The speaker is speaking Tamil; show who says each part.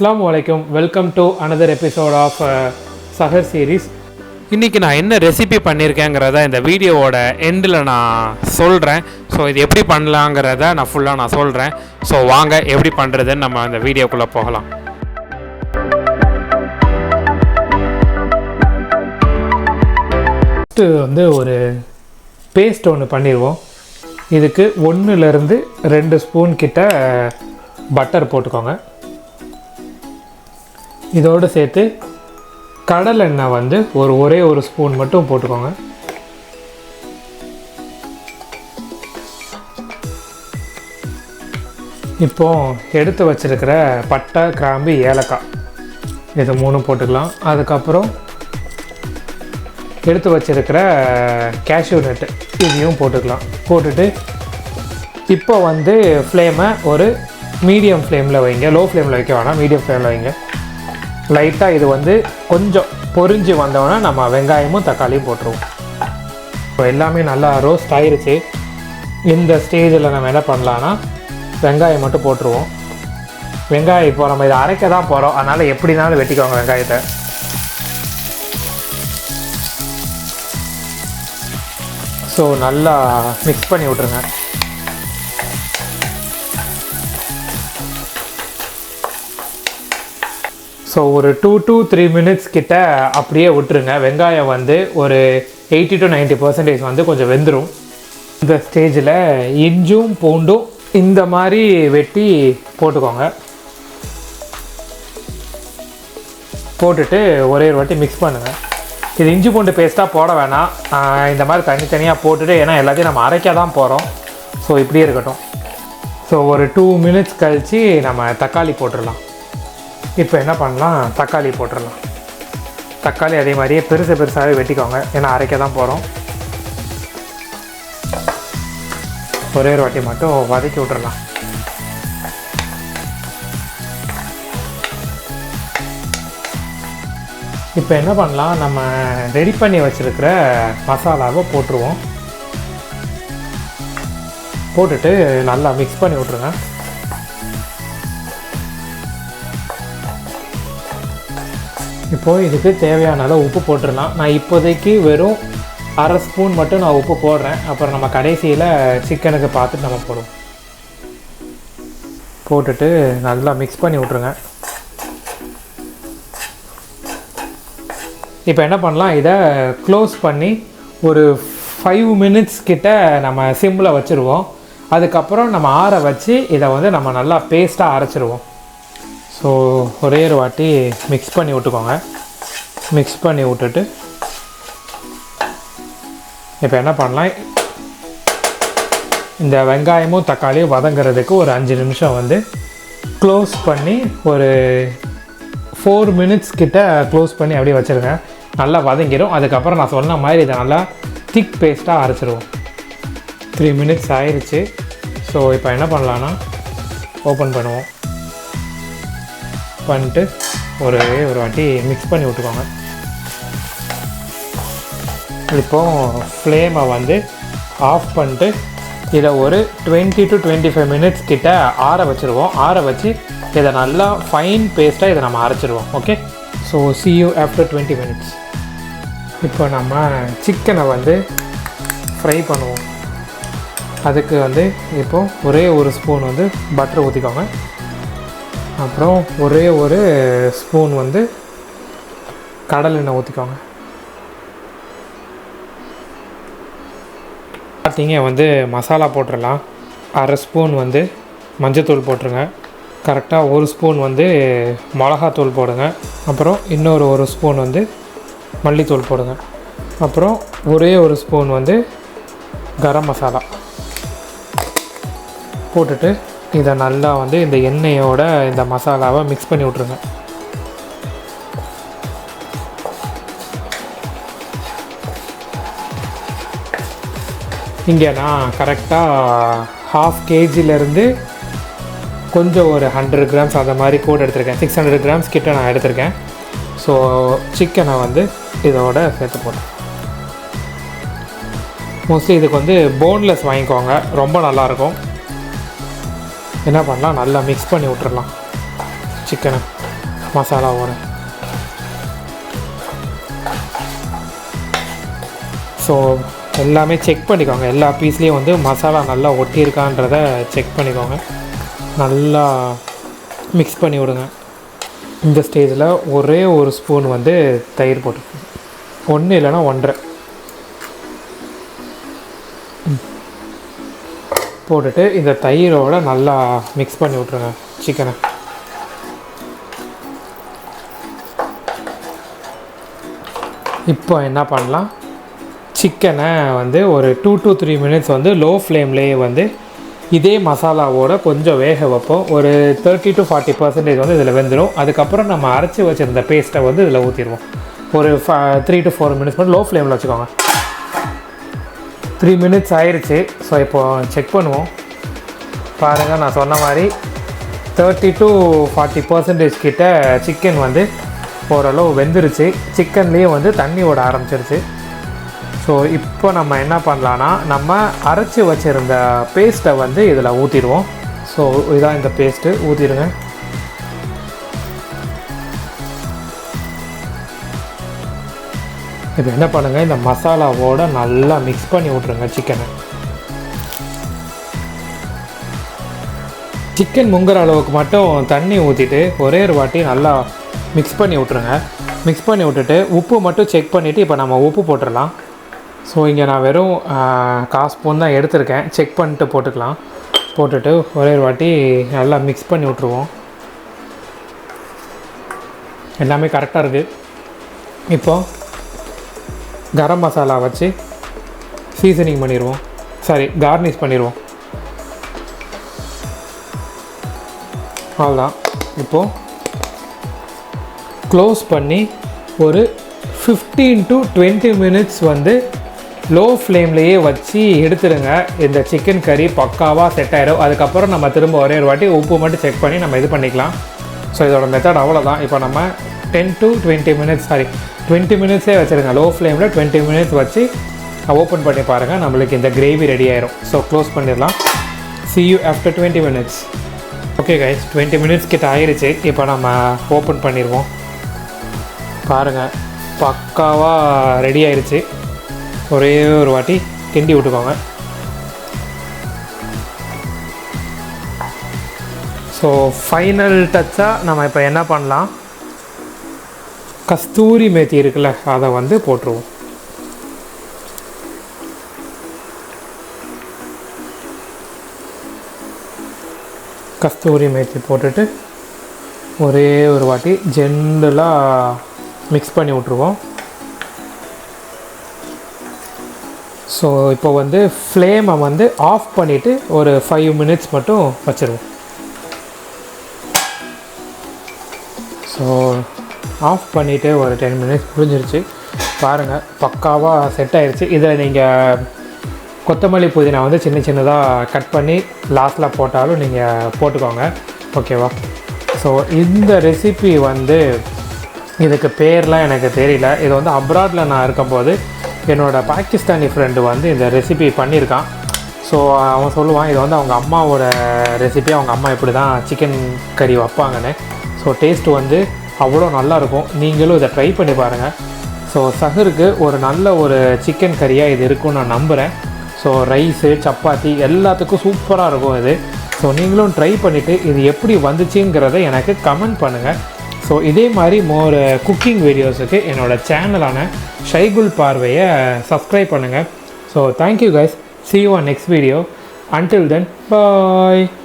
Speaker 1: Assalamu alaikum. Welcome to another episode of Suhoor Series. இன்றைக்கி நான் என்ன ரெசிபி பண்ணியிருக்கேங்கிறத இந்த வீடியோவோட எண்டில் நான் சொல்கிறேன். ஸோ இது எப்படி பண்ணலாங்கிறத நான் ஃபுல்லாக சொல்கிறேன். ஸோ வாங்க எப்படி பண்ணுறதுன்னு நம்ம இந்த வீடியோக்குள்ளே போகலாம். ஃபஸ்ட்டு ஒரு பேஸ்ட் ஒன்று பண்ணிடுவோம். இதுக்கு 1லேருந்து 2 ஸ்பூன் கிட்ட பட்டர் போட்டுக்கோங்க. இதோடு சேர்த்து கடலெண்ணெய் ஒரே ஒரு ஸ்பூன் மட்டும் போட்டுக்கோங்க. இப்போது எடுத்து வச்சுருக்கிற பட்டை, கிராம்பு, ஏலக்காய் இது 3 போட்டுக்கலாம். அதுக்கப்புறம் எடுத்து வச்சுருக்கிற கேஷ்யூ நட்டு இதையும் போட்டுக்கலாம். போட்டுட்டு இப்போ ஃப்ளேமை ஒரு மீடியம் ஃப்ளேமில் வைங்க. லோ ஃப்ளேமில் வைக்க வேணாம், மீடியம் ஃப்ளேமில் வைங்க. லைட்டாக இது கொஞ்சம் பொரிஞ்சு வந்தோன்னா நம்ம வெங்காயமும் தக்காளியும் போட்டுருவோம். இப்போ எல்லாமே நல்லா ரோஸ்ட் ஆகிருச்சு. இந்த ஸ்டேஜில் நம்ம என்ன பண்ணலான்னா வெங்காயம் மட்டும் போட்டுருவோம். வெங்காயம் இப்போ நம்ம இதை அரைக்க தான் போகிறோம், அதனால் எப்படினாலும் வெட்டிக்கோங்க வெங்காயத்தை. ஸோ நல்லா மிக்ஸ் பண்ணி விட்ருங்க. ஸோ ஒரு 2 to 3 minutes கிட்ட அப்படியே விட்டுருங்க. வெங்காயம் ஒரு 80 to 90% கொஞ்சம் வெந்துடும். இந்த ஸ்டேஜில் இஞ்சும் பூண்டும் இந்த மாதிரி வெட்டி போட்டுக்கோங்க. போட்டுட்டு ஒரே ஒரு வாட்டி மிக்ஸ் பண்ணுங்கள். இது இஞ்சி பூண்டு பேஸ்ட்டாக போட வேணாம், இந்த மாதிரி தனித்தனியாக போட்டுட்டு, ஏன்னா எல்லாத்தையும் நம்ம அரைக்க தான் போகிறோம். ஸோ இப்படியே இருக்கட்டும். ஸோ ஒரு 2 minutes கழித்து நம்ம தக்காளி போட்டுடலாம். இப்போ என்ன பண்ணலாம், தக்காளி போட்டுடலாம். தக்காளி அதே மாதிரியே பெருசாகவே வெட்டிக்கோங்க, ஏன்னா அரைக்க தான் போகிறோம். ஒரே ஒரு வாட்டி மட்டும் வதக்கி விட்டுறலாம். இப்போ என்ன பண்ணலாம், நம்ம ரெடி பண்ணி வச்சுருக்கிற மசாலாவை போட்டுருவோம். போட்டுட்டு நல்லா மிக்ஸ் பண்ணி விட்ருங்க. இப்போது இதுக்கு தேவையான அளவு உப்பு போட்டுடலாம். நான் இப்போதைக்கு வெறும் 1/2 ஸ்பூன் மட்டும் நான் உப்பு போடுறேன். அப்புறம் நம்ம கடைசியில் சிக்கனுக்கு பார்த்துட்டு நம்ம போடுவோம். போட்டுட்டு நல்லா மிக்ஸ் பண்ணி விட்ருங்க. இப்போ என்ன பண்ணலாம், இதை க்ளோஸ் பண்ணி ஒரு 5 minutes கிட்ட நம்ம சிம்மில் வச்சுருவோம். அதுக்கப்புறம் நம்ம ஆற வச்சு இதை நம்ம நல்லா பேஸ்ட்டாக அரைச்சிருவோம். ஸோ ஒரே ஒரு வாட்டி மிக்ஸ் பண்ணி விட்டுக்கோங்க. மிக்ஸ் பண்ணி விட்டுட்டு இப்போ என்ன பண்ணலாம், இந்த வெங்காயமும் தக்காளியும் வதங்கிறதுக்கு ஒரு 5 நிமிஷம் க்ளோஸ் பண்ணி ஒரு 4 minutes கிட்ட க்ளோஸ் பண்ணி அப்படியே வச்சுருங்க. நல்லா வதங்கிடும். அதுக்கப்புறம் நான் சொன்ன மாதிரி இதை நல்லா திக் பேஸ்ட்டாக அரைச்சிடுவோம். 3 minutes ஆயிடுச்சு. ஸோ இப்போ என்ன பண்ணலான்னா ஓப்பன் பண்ணுவோம். பண்ணிட்டு ஒரு வாட்டி மிக்ஸ் பண்ணி விட்டுக்கோங்க. இப்போது ஃப்ளேமை ஆஃப் பண்ணிட்டு இதை ஒரு 20 to 25 minutes கிட்ட ஆற வச்சுருவோம். ஆற வச்சு இதை நல்லா ஃபைன் பேஸ்ட்டாக இதை நம்ம அரைச்சிடுவோம். Okay, so see you after 20 minutes. இப்போ நம்ம சிக்கனை ஃப்ரை பண்ணுவோம். அதுக்கு இப்போது ஒரே ஒரு ஸ்பூன் பட்டர் ஊற்றிக்கோங்க. அப்புறம் ஒரே ஒரு ஸ்பூன் கடலெண்ணெய் ஊற்றிக்கோங்க. பார்த்தீங்க மசாலா போட்டுடலாம். 1/2 ஸ்பூன் மஞ்சத்தூள் போட்டுருங்க. கரெக்டாக 1 ஸ்பூன் மிளகாத்தூள் போடுங்க. அப்புறம் இன்னொரு 1 ஸ்பூன் மல்லித்தூள் போடுங்க. அப்புறம் ஒரே ஒரு ஸ்பூன் கரம் மசாலா போட்டுட்டு இதை நல்லா இந்த எண்ணெயோட இந்த மசாலாவை மிக்ஸ் பண்ணி விட்ருங்க. இங்கே நான் கரெக்டாக 1/2 kgலேருந்து கொஞ்சம் ஒரு 100 grams அந்த மாதிரி கூட எடுத்திருக்கேன். 600 grams கிட்ட நான் எடுத்திருக்கேன். ஸோ சிக்கனை இதோட சேர்த்து போட்டேன். மோஸ்ட்லி இதுக்கு போன்லெஸ் வாங்கிக்கோங்க, ரொம்ப நல்லாயிருக்கும். என்ன பண்ணலாம், நல்லா மிக்ஸ் பண்ணி விட்டுறலாம் சிக்கனை. மசாலாவோட. ஸோ எல்லாமே செக் பண்ணிக்கோங்க, எல்லா பீஸ்லேயும் வந்து மசாலா நல்லா ஒட்டியிருக்கான்றத செக் பண்ணிக்கோங்க. நல்லா மிக்ஸ் பண்ணி விடுங்க. இந்த ஸ்டேஜில் ஒரே ஒரு ஸ்பூன் வந்து தயிர் போட்டுக்கோங்க, 1 இல்லைன்னா 1.5 போட்டுட்டு இந்த தயிரோடு நல்லா மிக்ஸ் பண்ணி விட்ருங்க சிக்கனை. இப்போ என்ன பண்ணலாம், சிக்கனை வந்து ஒரு 2 to 3 மினிட்ஸ் வந்து லோ ஃப்ளேம்லேயே வந்து இதே மசாலாவோட கொஞ்சம் வேக வைப்போம். ஒரு 30 to 40% வந்து இதில் வெந்துடும். அதுக்கப்புறம் நம்ம அரைச்சி வச்சுருந்த பேஸ்ட்டை வந்து இதில் ஊற்றிடுவோம். ஒரு 3 to 4 மினிட்ஸ் மட்டும் லோ ஃப்ளேமில் வச்சுக்கோங்க. 3 மினிட்ஸ் ஆயிடுச்சு. ஸோ இப்போது செக் பண்ணுவோம். பாருங்கள், நான் சொன்ன மாதிரி 30 to 40% கிட்ட சிக்கன் வந்து ஓரளவு வெந்துருச்சு. சிக்கன்லேயே வந்து தண்ணி ஓட ஆரம்பிச்சிருச்சு. ஸோ இப்போ நம்ம என்ன பண்ணலான்னா, நம்ம அரைச்சி வச்சுருந்த பேஸ்ட்டை வந்து இதில் ஊற்றிடுவோம். ஸோ இதான் இந்த பேஸ்ட்டு, ஊற்றிடுங்க. இப்போ என்ன பண்ணுங்கள், இந்த மசாலாவோடு நல்லா மிக்ஸ் பண்ணி விட்ருங்க சிக்கனை. சிக்கன் முங்குற அளவுக்கு மட்டும் தண்ணி ஊற்றிட்டு ஒரே ஒரு வாட்டி நல்லா மிக்ஸ் பண்ணி விட்ருங்க. மிக்ஸ் பண்ணி விட்டுட்டு உப்பு மட்டும் செக் பண்ணிவிட்டு இப்போ நம்ம உப்பு போட்டுடலாம். ஸோ இங்கே நான் வெறும் 1/4 ஸ்பூன் தான் எடுத்திருக்கேன். செக் பண்ணிட்டு போட்டுக்கலாம். போட்டுட்டு ஒரே ஒரு வாட்டி நல்லா மிக்ஸ் பண்ணி விட்ருவோம். எல்லாமே கரெக்டாக இருக்குது. இப்போது கரம் மசாலா வச்சு சீசனிங் பண்ணிடுவோம், கார்னிஷ் பண்ணிடுவோம். அவ்வளோதான். இப்போது க்ளோஸ் பண்ணி ஒரு 15 to 20 மினிட்ஸ் வந்து லோ ஃப்ளேம்லேயே வச்சு எடுத்துடுங்க. இந்த சிக்கன் கறி பக்காவாக செட் ஆகிடும். அதுக்கப்புறம் நம்ம திரும்ப ஒரே ஒரு வாட்டி உப்பு மட்டும் செக் பண்ணி நம்ம இது பண்ணிக்கலாம். ஸோ இதோட மெத்தட் அவ்வளோதான். இப்போ நம்ம 10 to 20 மினிட்ஸ் 20 மினிட்ஸே வச்சுருங்க. லோ ஃப்ளேமில் 20 மினிட்ஸ் வச்சு ஓப்பன் பண்ணி பாருங்கள், நம்மளுக்கு இந்த கிரேவி ரெடி ஆயிரும். ஸோ க்ளோஸ் பண்ணிடலாம். see you after 20 minutes. Okay guys, 20 minutes கிட்ட ஆயிடுச்சு. இப்போ நம்ம ஓப்பன் பண்ணிடுவோம். பாருங்கள், பக்காவாக ரெடி ஆயிடுச்சு. ஒரே ஒரு வாட்டி கிண்டி விட்டுக்கோங்க. ஸோ ஃபைனல் டச்சாக நம்ம இப்போ என்ன பண்ணலாம், கஸ்தூரி மேத்தி இருக்குல்ல, அதை வந்து போட்டுருவோம். கஸ்தூரி மேத்தி போட்டுட்டு ஒரே ஒரு வாட்டி ஜென்ரலாக மிக்ஸ் பண்ணி விட்ருவோம். ஸோ இப்போ வந்து ஃப்ளேமை வந்து ஆஃப் பண்ணிவிட்டு ஒரு 5 மினிட்ஸ் மட்டும் வச்சுருவோம். ஸோ ஆஃப் பண்ணிவிட்டு ஒரு 10 மினிட்ஸ் முடிஞ்சிருச்சு. பாருங்கள், பக்காவாக செட் ஆகிடுச்சு. இதில் நீங்கள் கொத்தமல்லி புதினா வந்து சின்ன சின்னதாக கட் பண்ணி லாஸ்ட்டில் போட்டாலும் நீங்கள் போட்டுக்கோங்க, ஓகேவா? ஸோ இந்த ரெசிபி வந்து இதுக்கு பேர்லாம் எனக்கு தெரியல. இது வந்து அப்ராடில் நான் இருக்கும்போது என்னோடய பாகிஸ்தானி ஃப்ரெண்டு வந்து இந்த ரெசிபி பண்ணியிருக்கான். ஸோ அவன் சொல்லுவான், இது வந்து அவங்க அம்மாவோட ரெசிபி, அவங்க அம்மா இப்படி தான் சிக்கன் கறி வைப்பாங்கன்னு. ஸோ டேஸ்ட்டு வந்து அவ்வளோ நல்லாயிருக்கும். நீங்களும் இதை ட்ரை பண்ணி பாருங்கள். ஸோ சஹருக்கு ஒரு நல்ல ஒரு சிக்கன் கறியாக இது இருக்கும்னு நான் நம்புகிறேன். ஸோ ரைஸு, சப்பாத்தி எல்லாத்துக்கும் சூப்பராக இருக்கும் இது. ஸோ நீங்களும் ட்ரை பண்ணிவிட்டு இது எப்படி வந்துச்சுங்கிறத எனக்கு கமெண்ட் பண்ணுங்கள். ஸோ இதே மாதிரி மோர் குக்கிங் வீடியோஸுக்கு என்னோடய சேனலான ஷைகுல் பார்வையை சப்ஸ்கிரைப் பண்ணுங்கள். So thank you guys, see you on next video. Until then, bye.